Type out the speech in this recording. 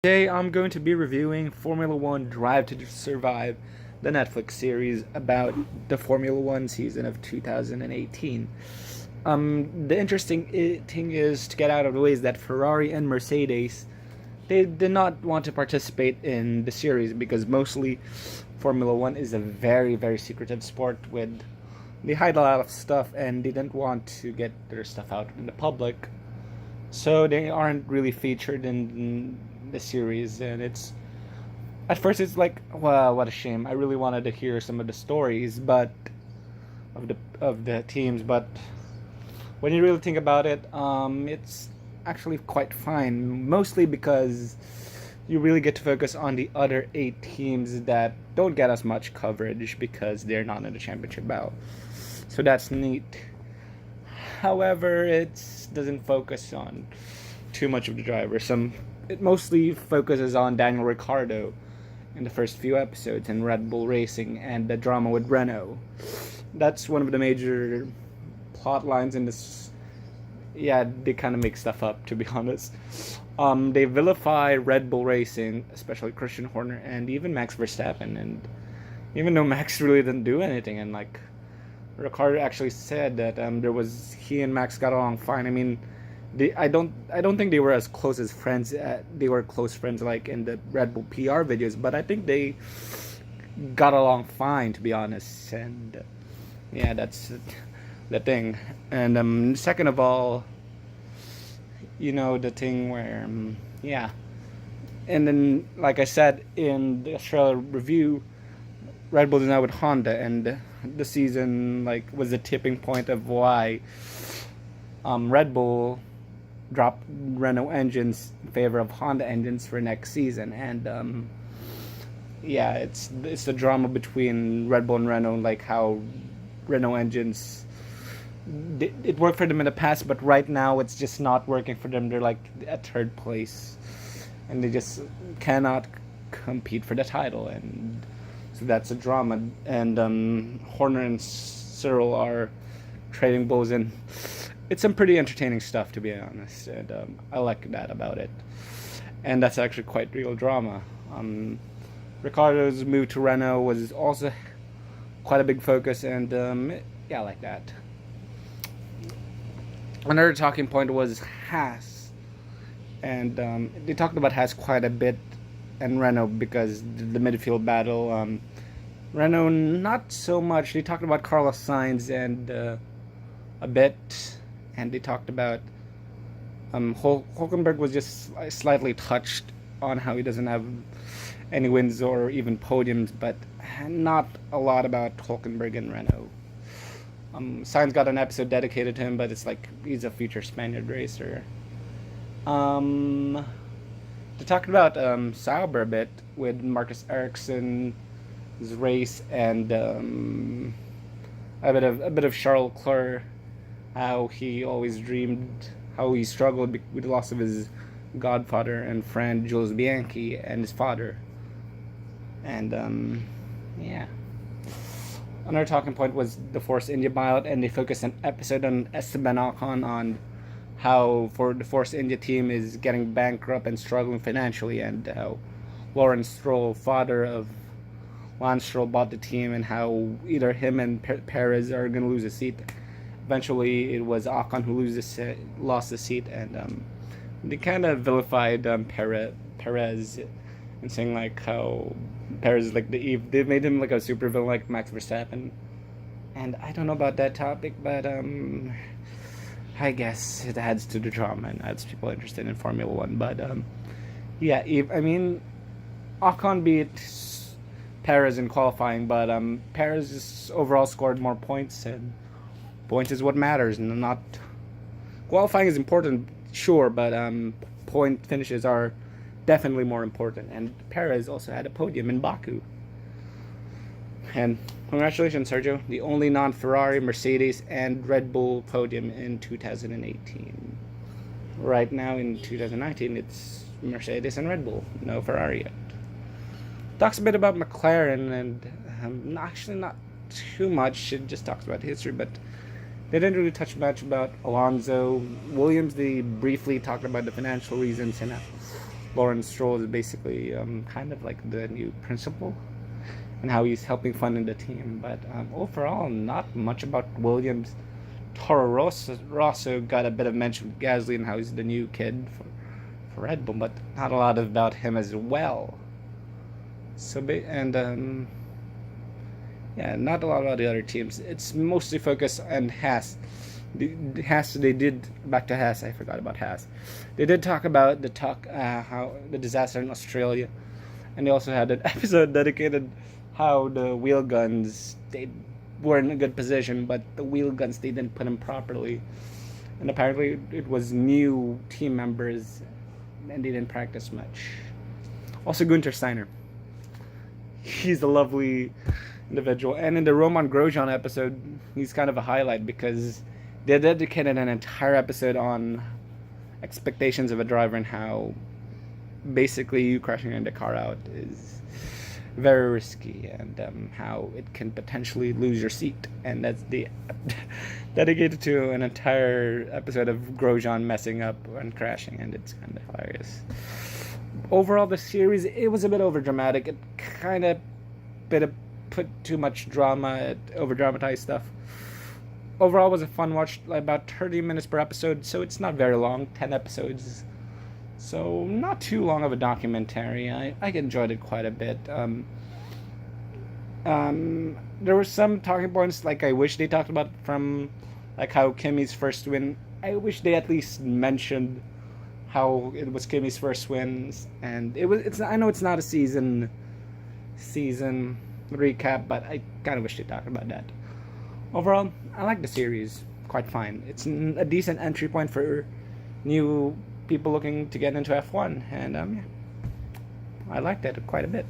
Today I'm going to be reviewing Formula One Drive to Survive, the Netflix series about the Formula One season of 2018. The interesting thing is to get out of the way is that Ferrari and Mercedes, they did not want to participate in the series because mostly Formula One is a very, very secretive sport with they hide a lot of stuff and they didn't want to get their stuff out in the public. So they aren't really featured in the series, and it's at first it's like, wow, what a shame. I really wanted to hear some of the stories, but of the teams, but when you really think about it, it's actually quite fine. Mostly because you really get to focus on the other 8 teams that don't get as much coverage because they're not in the championship battle. So that's neat. However, it doesn't focus on too much of the drivers. It mostly focuses on Daniel Ricciardo in the first few episodes in Red Bull Racing and the drama with Renault. That's one of the major plot lines in this. Yeah, they kind of make stuff up, to be honest. They vilify Red Bull Racing, especially Christian Horner and even Max Verstappen. And even though Max really didn't do anything, and like Ricciardo actually said that he and Max got along fine. I mean, I don't think they were as close as friends. They were close friends like in the Red Bull PR videos, but I think they got along fine, to be honest. And yeah, that's the thing. And second of all, the thing where yeah, and then like I said in the Australia review, Red Bull is now with Honda, and the season was the tipping point of why Red Bull dropped Renault engines in favor of Honda engines for next season. And yeah, it's the drama between Red Bull and Renault, like how Renault engines it worked for them in the past, but right now it's just not working for them. They're like at third place, and they just cannot compete for the title, and so that's a drama. And Horner and Cyril are trading blows, and it's some pretty entertaining stuff, to be honest, and I like that about it. And that's actually quite real drama. Ricardo's move to Renault was also quite a big focus, and yeah, I like that. Another talking point was Haas, and they talked about Haas quite a bit and Renault because the midfield battle. Renault not so much. They talked about Carlos Sainz and a bit, and they talked about Hulkenberg was just slightly touched on how he doesn't have any wins or even podiums, but not a lot about Hulkenberg and Renault. Sainz got an episode dedicated to him, but it's like he's a future Spaniard racer. They talked about Sauber a bit with Marcus Ericsson's race, and a bit of Charles Leclerc, how he always dreamed, how he struggled with the loss of his godfather and friend Jules Bianchi and his father. And yeah. Another talking point was the Force India buyout, and they focused an episode on Esteban Ocon, on how for the Force India team is getting bankrupt and struggling financially, and how Lawrence Stroll, father of Lance Stroll, bought the team, and how either him and Perez are going to lose a seat. Eventually, it was Ocon who lost the seat, and they kind of vilified Perez and saying like how Perez is like they made him like a super villain like Max Verstappen. And I don't know about that topic, but I guess it adds to the drama and adds people interested in Formula One. But yeah, I mean, Ocon beat Perez in qualifying, but Perez just overall scored more points, and points is what matters. And not qualifying is important, sure, but point finishes are definitely more important. And Perez also had a podium in Baku. And congratulations, Sergio, the only non-Ferrari, Mercedes, and Red Bull podium in 2018. Right now in 2019, it's Mercedes and Red Bull, no Ferrari yet. Talks a bit about McLaren, and actually not too much. It just talks about history, but they didn't really touch much about Alonso. Williams, they briefly talked about the financial reasons, and Lawrence Stroll is basically kind of like the new principal, and how he's helping funding the team. But overall, not much about Williams. Toro Rosso got a bit of mention with Gasly and how he's the new kid for Red Bull, but not a lot about him as well. So, yeah, not a lot about the other teams. It's mostly focused on Haas. They did, back to Haas. I forgot about Haas. They did talk about how the disaster in Australia, and they also had an episode dedicated how the wheel guns, they were in a good position, but the wheel guns, they didn't put them properly, and apparently it was new team members, and they didn't practice much. Also, Gunter Steiner. He's a lovely individual, and in the Roman Grosjean episode, he's kind of a highlight because they dedicated an entire episode on expectations of a driver and how basically you crashing in the car out is very risky, and how it can potentially lose your seat. And that's dedicated to an entire episode of Grosjean messing up and crashing, and it's kind of hilarious. Overall, the series, it was a bit over dramatic. It kind of put too much drama, it over dramatized stuff. Overall, it was a fun watch, like about 30 minutes per episode, so it's not very long, 10 episodes. So not too long of a documentary. I enjoyed it quite a bit. There were some talking points like I wish they talked about, from like how Kimi's first win. I wish they at least mentioned how it was Kimi's first wins, and I know it's not a season recap, but I kind of wish they talked about that. Overall, I like the series quite fine. It's a decent entry point for new people looking to get into F1, and yeah, I liked it quite a bit.